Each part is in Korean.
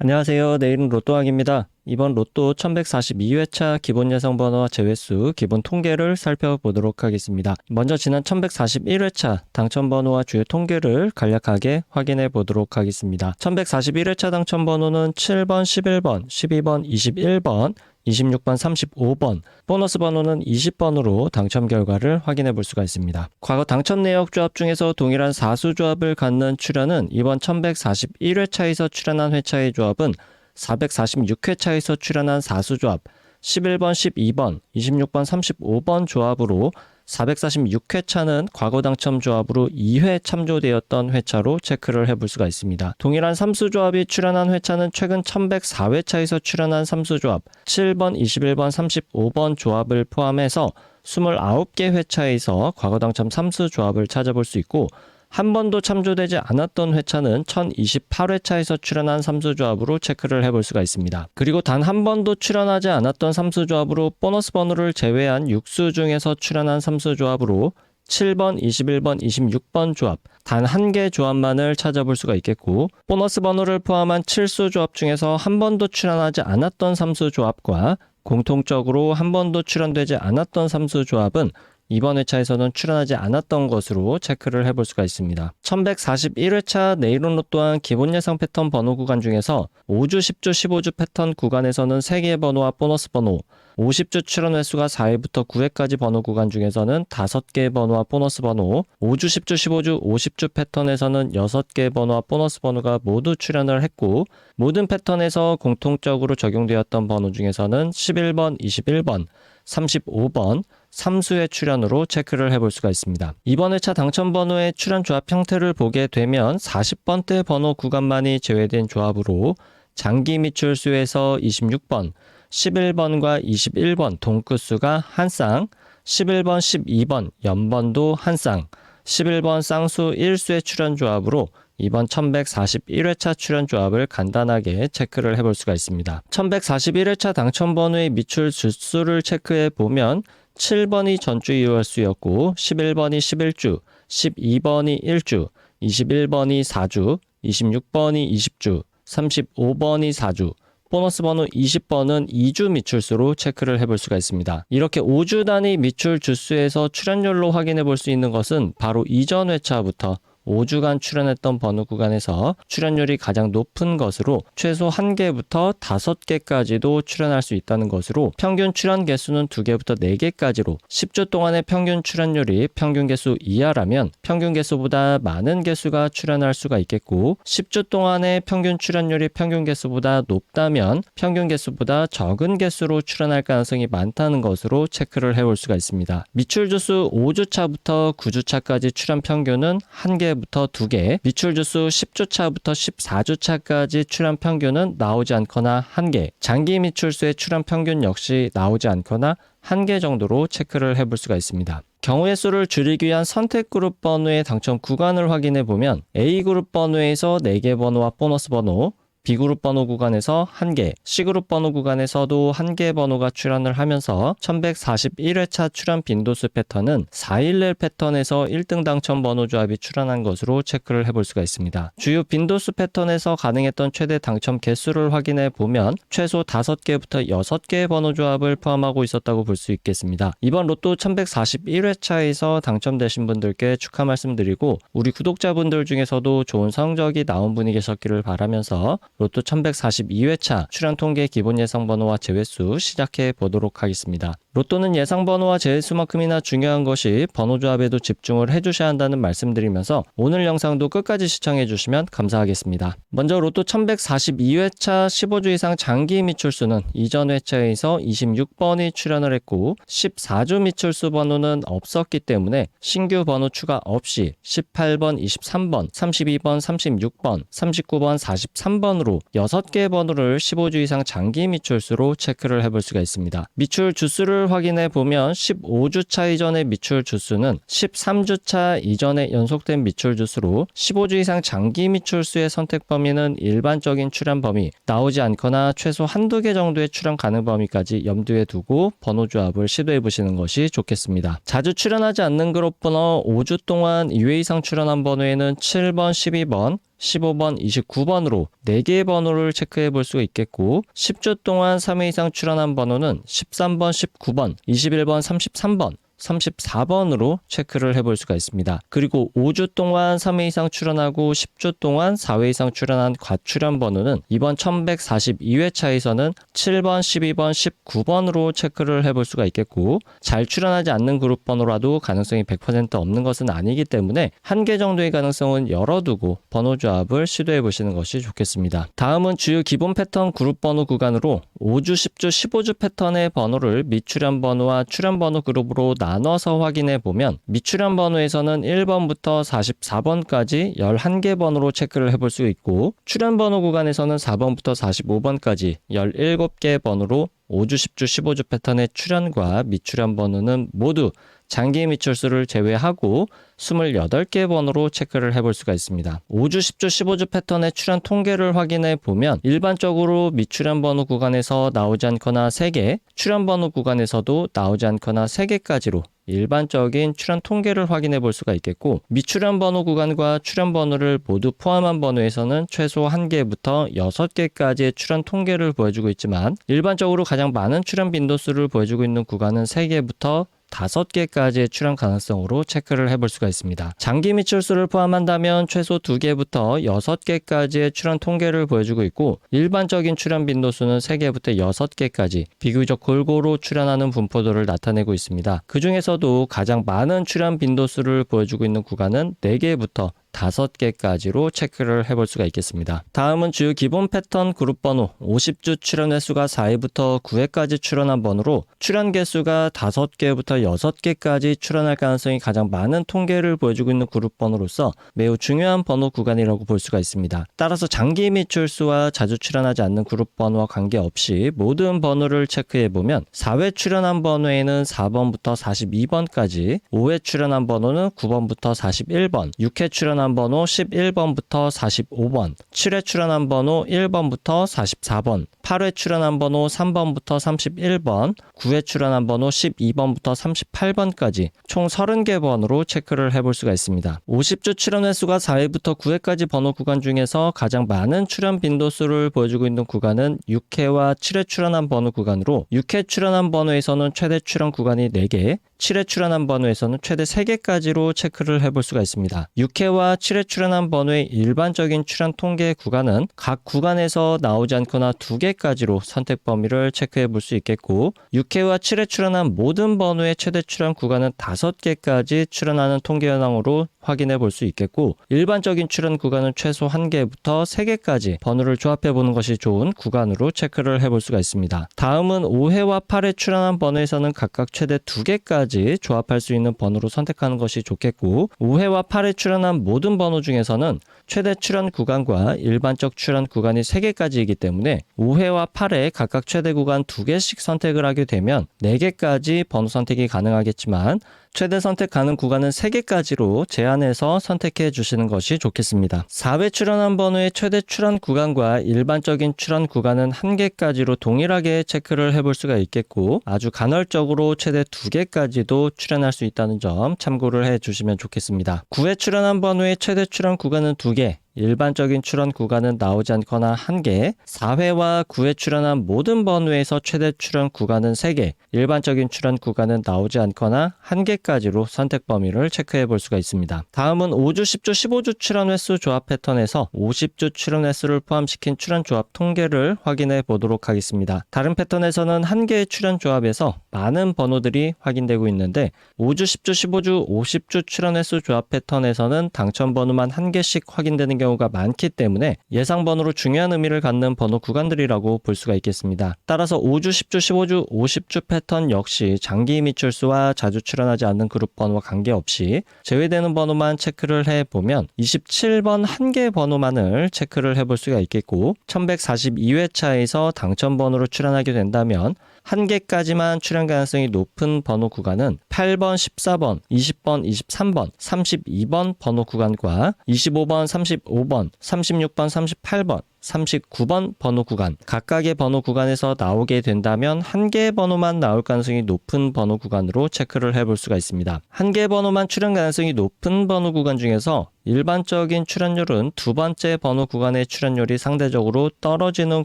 안녕하세요. 내일은 로또왕입니다. 이번 로또 1142회차 기본 예상 번호와 제외수 기본 통계를 살펴보도록 하겠습니다. 먼저 지난 1141회차 당첨 번호와 주요 통계를 간략하게 확인해 보도록 하겠습니다. 1141회차 당첨 번호는 7번, 11번, 12번, 21번, 26번, 35번, 보너스 번호는 20번으로 당첨 결과를 확인해 볼 수가 있습니다. 과거 당첨 내역 조합 중에서 동일한 사수 조합을 갖는 출연은 이번 1141회차에서 출연한 회차의 조합은 446회차에서 출연한 사수 조합, 11번, 12번, 26번, 35번 조합으로 446회차는 과거 당첨 조합으로 2회 참조되었던 회차로 체크를 해볼 수가 있습니다. 동일한 삼수 조합이 출연한 회차는 최근 1104회차에서 출연한 삼수 조합 7번, 21번, 35번 조합을 포함해서 29개 회차에서 과거 당첨 삼수 조합을 찾아볼 수 있고, 한 번도 참조되지 않았던 회차는 1028회차에서 출연한 삼수조합으로 체크를 해볼 수가 있습니다. 그리고 단 한 번도 출연하지 않았던 삼수조합으로 보너스 번호를 제외한 6수 중에서 출연한 삼수조합으로 7번, 21번, 26번 조합, 단 한 개 조합만을 찾아볼 수가 있겠고, 보너스 번호를 포함한 7수 조합 중에서 한 번도 출연하지 않았던 삼수 조합과 공통적으로 한 번도 출연되지 않았던 삼수 조합은 이번 회차에서는 출연하지 않았던 것으로 체크를 해볼 수가 있습니다. 1141회차 내일은 로또한 기본 예상 패턴 번호 구간 중에서 5주, 10주, 15주 패턴 구간에서는 3개의 번호와 보너스 번호, 50주 출연 횟수가 4회부터 9회까지 번호 구간 중에서는 5개의 번호와 보너스 번호, 5주, 10주, 15주, 50주 패턴에서는 6개의 번호와 보너스 번호가 모두 출연을 했고, 모든 패턴에서 공통적으로 적용되었던 번호 중에서는 11번, 21번, 35번, 삼수의 출연으로 체크를 해볼 수가 있습니다. 이번 회차 당첨 번호의 출연 조합 형태를 보게 되면 40번대 번호 구간만이 제외된 조합으로 장기 미출수에서 26번, 11번과 21번 동끝수가 한 쌍, 11번, 12번 연번도 한 쌍, 11번 쌍수 1수의 출연 조합으로 이번 1141회차 출연 조합을 간단하게 체크를 해볼 수가 있습니다. 1141회차 당첨 번호의 미출 주수를 체크해 보면 7번이 전주 2월수였고 11번이 11주, 12번이 1주, 21번이 4주, 26번이 20주, 35번이 4주, 보너스 번호 20번은 2주 미출수로 체크를 해볼 수가 있습니다. 이렇게 5주 단위 미출 주수에서 출연율로 확인해 볼 수 있는 것은 바로 이전 회차부터 5주간 출연했던 번호 구간에서 출연율이 가장 높은 것으로 최소 1개부터 5개까지도 출연할 수 있다는 것으로, 평균 출연 개수는 2개부터 4개까지로 10주 동안의 평균 출연율이 평균 개수 이하라면 평균 개수보다 많은 개수가 출연할 수가 있겠고, 10주 동안의 평균 출연율이 평균 개수보다 높다면 평균 개수보다 적은 개수로 출연할 가능성이 많다는 것으로 체크를 해볼 수가 있습니다. 미출 주수 5주차부터 9주차까지 출연 평균은 1개부터 2개, 미출 주수 10주차부터 14주차까지 출연 평균은 나오지 않거나 1개, 장기 미출수의 출연 평균 역시 나오지 않거나 1개 정도로 체크를 해볼 수가 있습니다. 경우의 수를 줄이기 위한 선택그룹 번호의 당첨 구간을 확인해 보면 A그룹 번호에서 4개 번호와 보너스 번호, B그룹 번호 구간에서 1개, C그룹 번호 구간에서도 1개 번호가 출연을 하면서 1141회차 출연 빈도수 패턴은 411 패턴에서 1등 당첨 번호 조합이 출연한 것으로 체크를 해볼 수가 있습니다. 주요 빈도수 패턴에서 가능했던 최대 당첨 개수를 확인해 보면 최소 5개부터 6개의 번호 조합을 포함하고 있었다고 볼 수 있겠습니다. 이번 로또 1141회차에서 당첨되신 분들께 축하 말씀드리고, 우리 구독자분들 중에서도 좋은 성적이 나온 분이 계셨기를 바라면서 로또 1142회차 출연 통계 기본 예상 번호와 제외수 시작해 보도록 하겠습니다. 로또는 예상 번호와 제외수만큼이나 중요한 것이 번호 조합에도 집중을 해주셔야 한다는 말씀드리면서 오늘 영상도 끝까지 시청해 주시면 감사하겠습니다. 먼저 로또 1142회차 15주 이상 장기 미출수는 이전 회차에서 26번이 출연을 했고 14주 미출수 번호는 없었기 때문에 신규 번호 추가 없이 18번, 23번, 32번, 36번, 39번, 43번으로 6개의 번호를 15주 이상 장기 미출수로 체크를 해볼 수가 있습니다. 미출 주수를 확인해 보면 15주차 이전의 미출 주수는 13주차 이전에 연속된 미출 주수로 15주 이상 장기 미출수의 선택 범위는 일반적인 출연 범위, 나오지 않거나 최소 한두 개 정도의 출연 가능 범위까지 염두에 두고 번호 조합을 시도해 보시는 것이 좋겠습니다. 자주 출연하지 않는 그룹 번호 5주 동안 2회 이상 출연한 번호에는 7번, 12번, 15번, 29번으로 4개의 번호를 체크해 볼 수가 있겠고 10주 동안 3회 이상 출연한 번호는 13번, 19번, 21번, 33번, 34번으로 체크를 해볼 수가 있습니다. 그리고 5주 동안 3회 이상 출연하고 10주 동안 4회 이상 출연한 과출연 번호는 이번 1142회차에서는 7번, 12번, 19번으로 체크를 해볼 수가 있겠고 잘 출연하지 않는 그룹 번호라도 가능성이 100% 없는 것은 아니기 때문에 한 개 정도의 가능성은 열어두고 번호 조합을 시도해 보시는 것이 좋겠습니다. 다음은 주요 기본 패턴 그룹 번호 구간으로 5주, 10주, 15주 패턴의 번호를 미출연 번호와 출연 번호 그룹으로 나눠서 확인해 보면 미출연 번호에서는 1번부터 44번까지 11개 번호로 체크를 해볼 수 있고 출연 번호 구간에서는 4번부터 45번까지 17개 번호로 5주, 10주, 15주 패턴의 출연과 미출연 번호는 모두 장기 미출수를 제외하고 28개 번호로 체크를 해볼 수가 있습니다. 5주, 10주, 15주 패턴의 출연 통계를 확인해 보면 일반적으로 미출연 번호 구간에서 나오지 않거나 3개, 출연 번호 구간에서도 나오지 않거나 3개까지로 일반적인 출연 통계를 확인해 볼 수가 있겠고 미출연 번호 구간과 출연 번호를 모두 포함한 번호에서는 최소 1개부터 6개까지의 출연 통계를 보여주고 있지만 일반적으로 가장 많은 출연 빈도수를 보여주고 있는 구간은 3개부터 5개까지의 출연 가능성으로 체크를 해볼 수가 있습니다. 장기 미출수를 포함한다면 최소 2개부터 6개까지의 출연 통계를 보여주고 있고 일반적인 출연 빈도수는 3개부터 6개까지 비교적 골고루 출연하는 분포도를 나타내고 있습니다. 그 중에서도 가장 많은 출연 빈도수를 보여주고 있는 구간은 4개부터 5개까지로 체크를 해볼 수가 있겠습니다. 다음은 주요 기본 패턴 그룹 번호 50주 출연 횟수가 4회부터 9회까지 출연한 번호로 출연 개수가 5개부터 6개까지 출연할 가능성이 가장 많은 통계를 보여주고 있는 그룹 번호로서 매우 중요한 번호 구간이라고 볼 수가 있습니다. 따라서 장기 미출수와 자주 출연하지 않는 그룹 번호와 관계없이 모든 번호를 체크해보면 4회 출연한 번호에는 4번부터 42번까지 5회 출연한 번호는 9번부터 41번 6회 출연한 번호 11번부터 45번, 7회 출연한 번호 1번부터 44번, 8회 출연한 번호 3번부터 31번, 9회 출연한 번호 12번부터 38번까지 총 30개 번호로 체크를 해볼 수가 있습니다. 50주 출연 횟수가 4회부터 9회까지 번호 구간 중에서 가장 많은 출연 빈도수를 보여주고 있는 구간은 6회와 7회 출연한 번호 구간으로 6회 출연한 번호에서는 최대 출연 구간이 4개, 7회 출연한 번호에서는 최대 3개까지로 체크를 해볼 수가 있습니다. 6회와 7회 출연한 번호의 일반적인 출연 통계 구간은 각 구간에서 나오지 않거나 2개까지로 선택 범위를 체크해 볼 수 있겠고 6회와 7회 출연한 모든 번호의 최대 출연 구간은 5개까지 출연하는 통계 현황으로 확인해 볼 수 있겠고 일반적인 출연 구간은 최소 1개부터 3개까지 번호를 조합해 보는 것이 좋은 구간으로 체크를 해볼 수가 있습니다. 다음은 5회와 8회 출연한 번호에서는 각각 최대 2개까지 조합할 수 있는 번호로 선택하는 것이 좋겠고 5회와 8회 출연한 모든 번호 중에서는 최대 출연 구간과 일반적 출연 구간이 3개까지이기 때문에 5회와 8회 각각 최대 구간 2개씩 선택을 하게 되면 4개까지 번호 선택이 가능하겠지만 최대 선택 가능 구간은 3개까지로 제한해서 선택해 주시는 것이 좋겠습니다. 4회 출연한 번호의 최대 출연 구간과 일반적인 출연 구간은 1개까지로 동일하게 체크를 해볼 수가 있겠고 아주 간헐적으로 최대 2개까지도 출연할 수 있다는 점 참고를 해 주시면 좋겠습니다. 9회 출연한 번호의 최대 출연 구간은 2개, 일반적인 출연 구간은 나오지 않거나 1개, 4회와 9회 출연한 모든 번호에서 최대 출연 구간은 3개, 일반적인 출연 구간은 나오지 않거나 1개까지로 선택 범위를 체크해 볼 수가 있습니다. 다음은 5주, 10주, 15주 출연 횟수 조합 패턴에서 50주 출연 횟수를 포함시킨 출연 조합 통계를 확인해 보도록 하겠습니다. 다른 패턴에서는 1개의 출연 조합에서 많은 번호들이 확인되고 있는데 5주, 10주, 15주, 50주 출연 횟수 조합 패턴에서는 당첨 번호만 1개씩 확인되는 경우가 많기 때문에 예상 번호로 중요한 의미를 갖는 번호 구간들이라고 볼 수가 있겠습니다. 따라서 5주, 10주, 15주, 50주 패턴 역시 장기 미출수와 자주 출연하지 않는 그룹 번호와 관계없이 제외되는 번호만 체크를 해보면 27번 1개 번호만을 체크를 해볼 수가 있겠고 1142회차에서 당첨 번호로 출연하게 된다면 1개까지만 출연 가능성이 높은 번호 구간은 8번, 14번, 20번, 23번, 32번 번호 구간과 25번, 35번, 36번, 38번, 39번 번호 구간, 각각의 번호 구간에서 나오게 된다면 한 개의 번호만 나올 가능성이 높은 번호 구간으로 체크를 해볼 수가 있습니다. 한 개의 번호만 출현 가능성이 높은 번호 구간 중에서 일반적인 출현율은 두 번째 번호 구간의 출현율이 상대적으로 떨어지는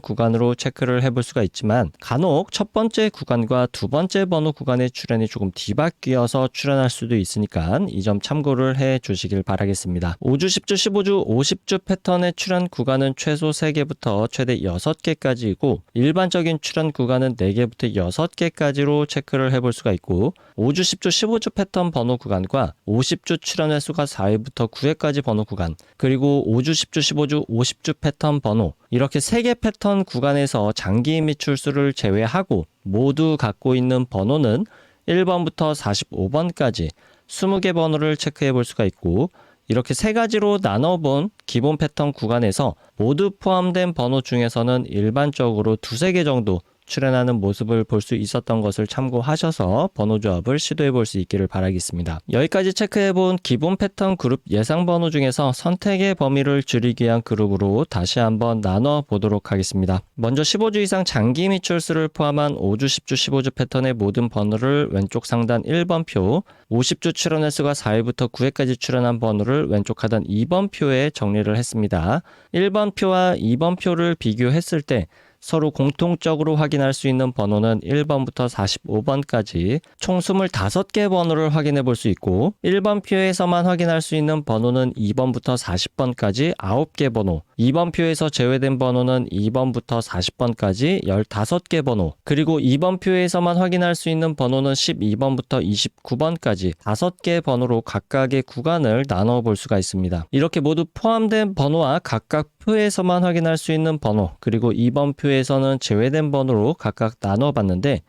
구간으로 체크를 해볼 수가 있지만, 간혹 첫 번째 구간과 두 번째 번호 구간의 출현이 조금 뒤바뀌어서 출현할 수도 있으니까 이 점 참고를 해 주시길 바라겠습니다. 5주, 10주, 15주, 50주 패턴의 출현 구간은 최소 3개부터 최대 6개까지이고, 일반적인 출현 구간은 4개부터 6개까지로 체크를 해볼 수가 있고, 5주, 10주, 15주 패턴 번호 구간과 50주 출현 횟수가 4회부터 9회까지 번호 구간, 그리고 5주, 10주, 15주, 50주 패턴 번호, 이렇게 3개 패턴 구간에서 장기 미출수를 제외하고 모두 갖고 있는 번호는 1번부터 45번까지 20개 번호를 체크해 볼 수가 있고, 이렇게 3가지로 나눠본 기본 패턴 구간에서 모두 포함된 번호 중에서는 일반적으로 2-3개 정도 출현하는 모습을 볼 수 있었던 것을 참고하셔서 번호 조합을 시도해 볼 수 있기를 바라겠습니다. 여기까지 체크해 본 기본 패턴 그룹 예상 번호 중에서 선택의 범위를 줄이기 위한 그룹으로 다시 한번 나눠 보도록 하겠습니다. 먼저 15주 이상 장기 미출수를 포함한 5주, 10주, 15주 패턴의 모든 번호를 왼쪽 상단 1번 표, 50주 출현 횟수가 4회부터 9회까지 출현한 번호를 왼쪽 하단 2번 표에 정리를 했습니다. 1번 표와 2번 표를 비교했을 때 서로 공통적으로 확인할 수 있는 번호는 1번부터 45번까지 총 25개 번호를 확인해 볼 수 있고, 1번 표에서만 확인할 수 있는 번호는 2번부터 40번까지 9개 번호, 2번 표에서 제외된 번호는 2번부터 40번까지 15개 번호, 그리고 2번 표에서만 확인할 수 있는 번호는 12번부터 29번까지 5개 번호로 각각의 구간을 나눠 볼 수가 있습니다. 이렇게 모두 포함된 번호와 각각 표에서만 확인할 수 있는 번호, 그리고 2번 표에서는 제외된 번호로 각각 나눠 봤는데,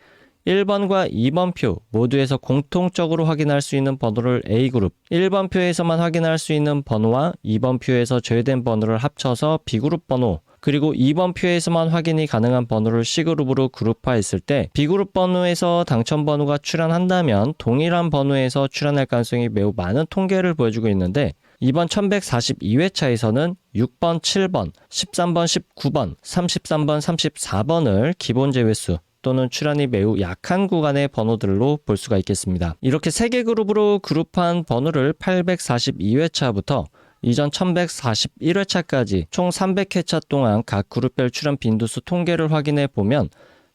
1번과 2번 표 모두에서 공통적으로 확인할 수 있는 번호를 A그룹, 1번 표에서만 확인할 수 있는 번호와 2번 표에서 제외된 번호를 합쳐서 B그룹 번호, 그리고 2번 표에서만 확인이 가능한 번호를 C그룹으로 그룹화했을 때 B그룹 번호에서 당첨 번호가 출현한다면 동일한 번호에서 출현할 가능성이 매우 많은 통계를 보여주고 있는데, 이번 1142회차에서는 6번, 7번, 13번, 19번, 33번, 34번을 기본 제외수 또는 출현이 매우 약한 구간의 번호들로 볼 수가 있겠습니다. 이렇게 3개 그룹으로 그룹한 번호를 842회차부터 이전 1141회차까지 총 300회차 동안 각 그룹별 출현 빈도수 통계를 확인해 보면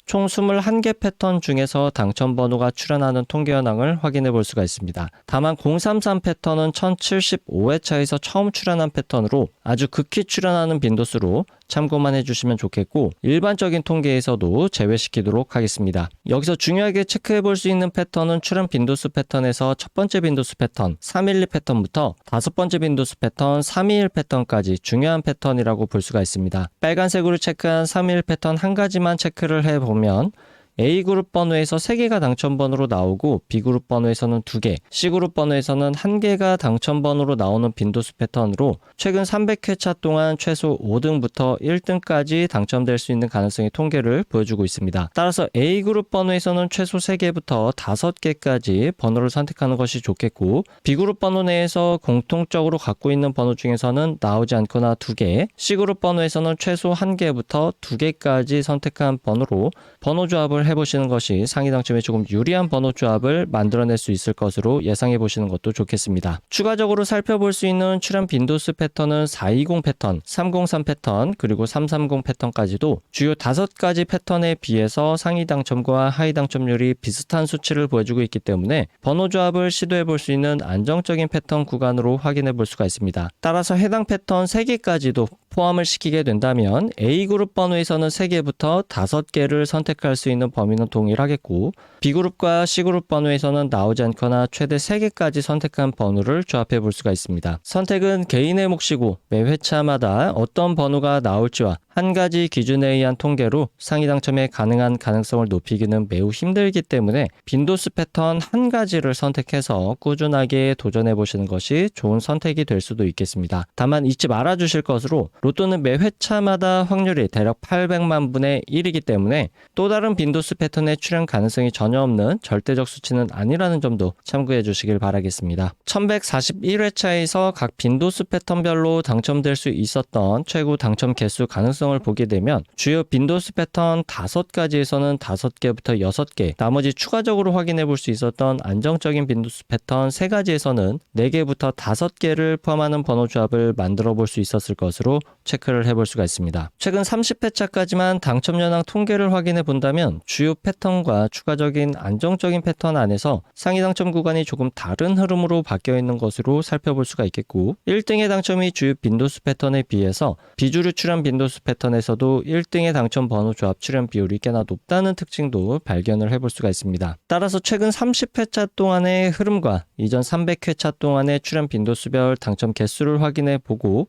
총 21개 패턴 중에서 당첨 번호가 출현하는 통계 현황을 확인해 볼 수가 있습니다. 다만 033 패턴은 1075회차에서 처음 출현한 패턴으로 아주 극히 출현하는 빈도수로 참고만 해주시면 좋겠고, 일반적인 통계에서도 제외시키도록 하겠습니다. 여기서 중요하게 체크해 볼 수 있는 패턴은 출현 빈도수 패턴에서 첫 번째 빈도수 패턴 312 패턴부터 다섯 번째 빈도수 패턴 321 패턴까지 중요한 패턴이라고 볼 수가 있습니다. 빨간색으로 체크한 321 패턴 한 가지만 체크를 해보면 A그룹 번호에서 3개가 당첨 번호로 나오고, B그룹 번호에서는 2개, C그룹 번호에서는 1개가 당첨 번호로 나오는 빈도수 패턴으로 최근 300회차 동안 최소 5등부터 1등까지 당첨될 수 있는 가능성의 통계를 보여주고 있습니다. 따라서 A그룹 번호에서는 최소 3개부터 5개까지 번호를 선택하는 것이 좋겠고, B그룹 번호 내에서 공통적으로 갖고 있는 번호 중에서는 나오지 않거나 2개, C그룹 번호에서는 최소 1개부터 2개까지 선택한 번호로 번호 조합을 해보시는 것이 상위 당첨에 조금 유리한 번호 조합을 만들어낼 수 있을 것으로 예상해 보시는 것도 좋겠습니다. 추가적으로 살펴볼 수 있는 출현 빈도수 패턴은 420 패턴, 303 패턴, 그리고 330 패턴까지도 주요 5가지 패턴에 비해서 상위 당첨과 하위 당첨률이 비슷한 수치를 보여주고 있기 때문에 번호 조합을 시도해 볼 수 있는 안정적인 패턴 구간으로 확인해 볼 수가 있습니다. 따라서 해당 패턴 3개까지도 포함을 시키게 된다면 A그룹 번호에서는 3개부터 5개를 선택할 수 있는 범위는 동일하겠고, B그룹과 C그룹 번호에서는 나오지 않거나 최대 3개까지 선택한 번호를 조합해 볼 수가 있습니다. 선택은 개인의 몫이고 매 회차마다 어떤 번호가 나올지와 한 가지 기준에 의한 통계로 상위 당첨에 가능한 가능성을 높이기는 매우 힘들기 때문에 빈도수 패턴 한 가지를 선택해서 꾸준하게 도전해 보시는 것이 좋은 선택이 될 수도 있겠습니다. 다만 잊지 말아 주실 것으로 로또는 매 회차마다 확률이 대략 800만 분의 1이기 때문에 또 다른 빈도수 패턴의 출현 가능성이 전혀 없는 절대적 수치는 아니라는 점도 참고해 주시길 바라겠습니다. 1141회차에서 각 빈도수 패턴별로 당첨될 수 있었던 최고 당첨 개수 가능성을 보게 되면 주요 빈도수 패턴 5가지에서는 5개부터 6개, 나머지 추가적으로 확인해 볼 수 있었던 안정적인 빈도수 패턴 3가지에서는 4개부터 5개를 포함하는 번호 조합을 만들어 볼 수 있었을 것으로 체크를 해볼 수가 있습니다. 최근 30회차까지만 당첨 현황 통계를 확인해 본다면 주요 패턴과 추가적인 안정적인 패턴 안에서 상위 당첨 구간이 조금 다른 흐름으로 바뀌어 있는 것으로 살펴볼 수가 있겠고, 1등의 당첨이 주요 빈도수 패턴에 비해서 비주류 출현 빈도수 패턴에서도 1등의 당첨 번호 조합 출현 비율이 꽤나 높다는 특징도 발견을 해볼 수가 있습니다. 따라서 최근 30회차 동안의 흐름과 이전 300회차 동안의 출현 빈도수별 당첨 개수를 확인해 보고,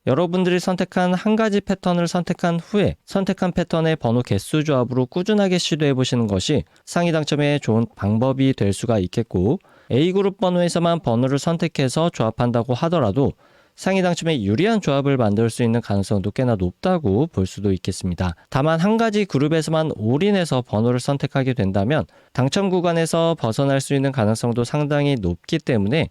여러분들이 선택한 한 가지 패턴을 선택한 후에 선택한 패턴의 번호 개수 조합으로 꾸준하게 시도해 보시는 것이 상위 당첨에 좋은 방법이 될 수가 있겠고, A그룹 번호에서만 번호를 선택해서 조합한다고 하더라도 상위 당첨에 유리한 조합을 만들 수 있는 가능성도 꽤나 높다고 볼 수도 있겠습니다. 다만 한 가지 그룹에서만 올인해서 번호를 선택하게 된다면 당첨 구간에서 벗어날 수 있는 가능성도 상당히 높기 때문에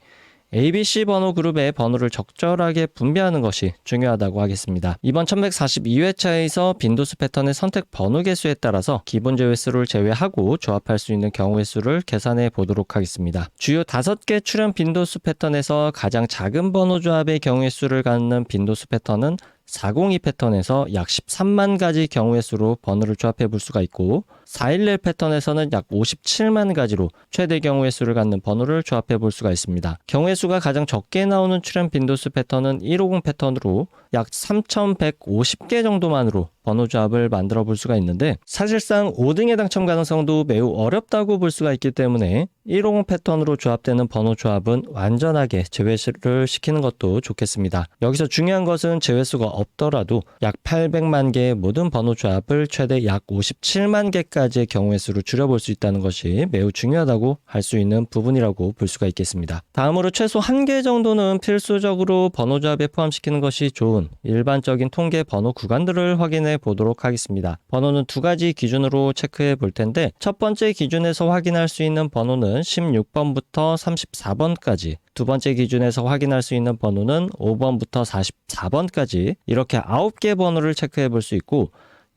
ABC 번호 그룹의 번호를 적절하게 분배하는 것이 중요하다고 하겠습니다. 이번 1142회차에서 빈도수 패턴의 선택 번호 개수에 따라서 기본 제외수를 제외하고 조합할 수 있는 경우의 수를 계산해 보도록 하겠습니다. 주요 5개 출현 빈도수 패턴에서 가장 작은 번호 조합의 경우의 수를 갖는 빈도수 패턴은 402 패턴에서 약 13만 가지 경우의 수로 번호를 조합해 볼 수가 있고, 411 패턴에서는 약 57만 가지로 최대 경우의 수를 갖는 번호를 조합해 볼 수가 있습니다. 경우의 수가 가장 적게 나오는 출현 빈도수 패턴은 150 패턴으로 약 3150개 정도만으로 번호 조합을 만들어 볼 수가 있는데, 사실상 5등의 당첨 가능성도 매우 어렵다고 볼 수가 있기 때문에 150 패턴으로 조합되는 번호 조합은 완전하게 제외를 시키는 것도 좋겠습니다. 여기서 중요한 것은 제외수가 없더라도 약 800만 개의 모든 번호 조합을 최대 약 57만 개까지의 경우의 수로 줄여볼 수 있다는 것이 매우 중요하다고 할 수 있는 부분이라고 볼 수가 있겠습니다. 다음으로 최소 1개 정도는 필수적으로 번호 조합에 포함시키는 것이 좋은 일반적인 통계 번호 구간들을 확인해 보도록 하겠습니다. 번호는 2가지 기준으로 체크해 볼 텐데, 첫 번째 기준에서 확인할 수 있는 번호는 16번부터 34번까지, 두 번째 기준에서 확인할 수 있는 번호는 5번부터 44번까지 이렇게 9개 번호를 체크해 볼 수 있고,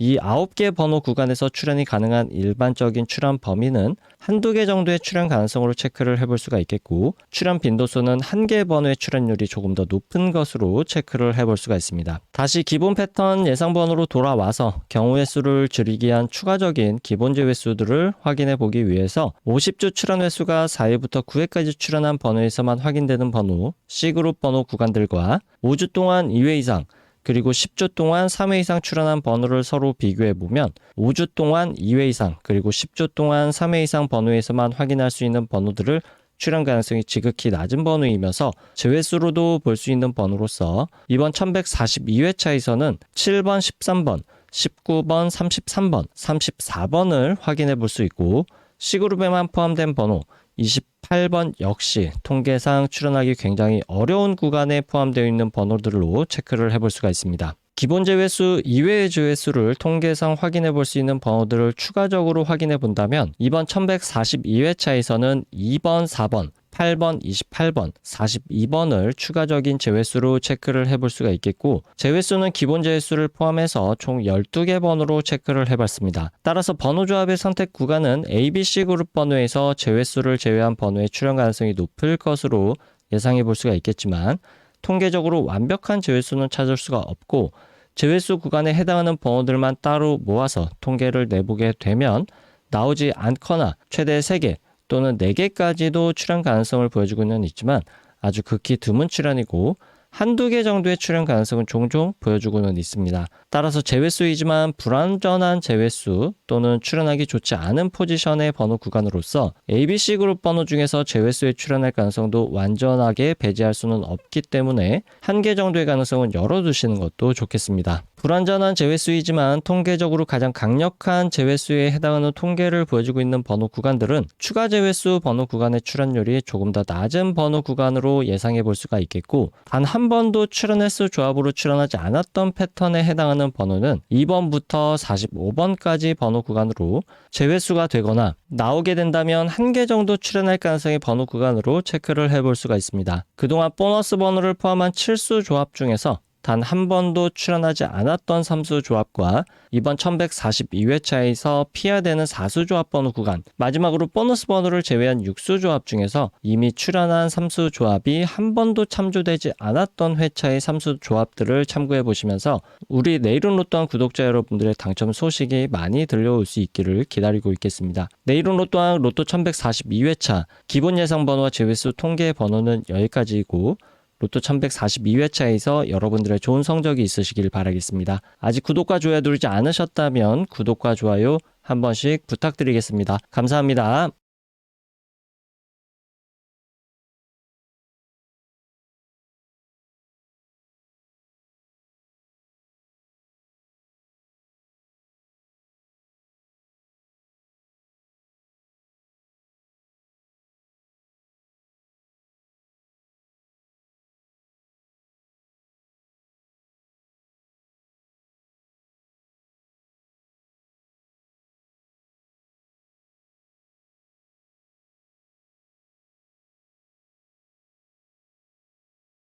이 9개 번호 구간에서 출현이 가능한 일반적인 출현 범위는 한두 개 정도의 출현 가능성으로 체크를 해볼 수가 있겠고, 출현 빈도수는 1개 번호의 출현율이 조금 더 높은 것으로 체크를 해볼 수가 있습니다. 다시 기본 패턴 예상 번호로 돌아와서 경우의 수를 줄이기 위한 추가적인 기본 제외 수들을 확인해 보기 위해서 50주 출현 횟수가 4회부터 9회까지 출현한 번호에서만 확인되는 번호 C그룹 번호 구간들과 5주 동안 2회 이상 그리고 10주 동안 3회 이상 출현한 번호를 서로 비교해 보면 5주 동안 2회 이상 그리고 10주 동안 3회 이상 번호에서만 확인할 수 있는 번호들을 출현 가능성이 지극히 낮은 번호이면서 제외수로도 볼 수 있는 번호로서 이번 1142회차에서는 7번, 13번, 19번, 33번, 34번을 확인해 볼 수 있고, C그룹에만 포함된 번호 28번 역시 통계상 출현하기 굉장히 어려운 구간에 포함되어 있는 번호들로 체크를 해볼 수가 있습니다. 기본 제외수 이외의 제외수를 통계상 확인해 볼 수 있는 번호들을 추가적으로 확인해 본다면 이번 1142회차에서는 2번, 4번, 8번, 28번, 42번을 추가적인 제외수로 체크를 해볼 수가 있겠고, 제외수는 기본 제외수를 포함해서 총 12개 번호로 체크를 해봤습니다. 따라서 번호 조합의 선택 구간은 ABC 그룹 번호에서 제외수를 제외한 번호의 출현 가능성이 높을 것으로 예상해 볼 수가 있겠지만, 통계적으로 완벽한 제외수는 찾을 수가 없고, 제외수 구간에 해당하는 번호들만 따로 모아서 통계를 내보게 되면 나오지 않거나 최대 3개 또는 4개까지도 출현 가능성을 보여주고는 있지만 아주 극히 드문 출현이고, 한두 개 정도의 출현 가능성은 종종 보여주고는 있습니다. 따라서 제외수이지만 불완전한 제외수 또는 출현하기 좋지 않은 포지션의 번호 구간으로서 ABC 그룹 번호 중에서 제외수에 출현할 가능성도 완전하게 배제할 수는 없기 때문에 한 개 정도의 가능성은 열어두시는 것도 좋겠습니다. 불완전한 제외수이지만 통계적으로 가장 강력한 제외수에 해당하는 통계를 보여주고 있는 번호 구간들은 추가 제외수 번호 구간의 출현율이 조금 더 낮은 번호 구간으로 예상해 볼 수가 있겠고, 단 한 번도 출현 횟수 조합으로 출현하지 않았던 패턴에 해당하는 번호는 2번부터 45번까지 번호 구간으로 제외수가 되거나 나오게 된다면 한 개 정도 출현할 가능성의 번호 구간으로 체크를 해볼 수가 있습니다. 그동안 보너스 번호를 포함한 7수 조합 중에서 단 한 번도 출현하지 않았던 3수 조합과 이번 1142회차에서 피해야 되는 4수 조합 번호 구간, 마지막으로 보너스 번호를 제외한 6수 조합 중에서 이미 출현한 3수 조합이 한 번도 참조되지 않았던 회차의 3수 조합들을 참고해 보시면서 우리 내일은 로또왕 구독자 여러분들의 당첨 소식이 많이 들려올 수 있기를 기다리고 있겠습니다. 내일은 로또왕 로또 1142회차 기본 예상 번호와 제외수 통계 번호는 여기까지이고, 로또 1142회차에서 여러분들의 좋은 성적이 있으시길 바라겠습니다. 아직 구독과 좋아요 누르지 않으셨다면 구독과 좋아요 한 번씩 부탁드리겠습니다. 감사합니다.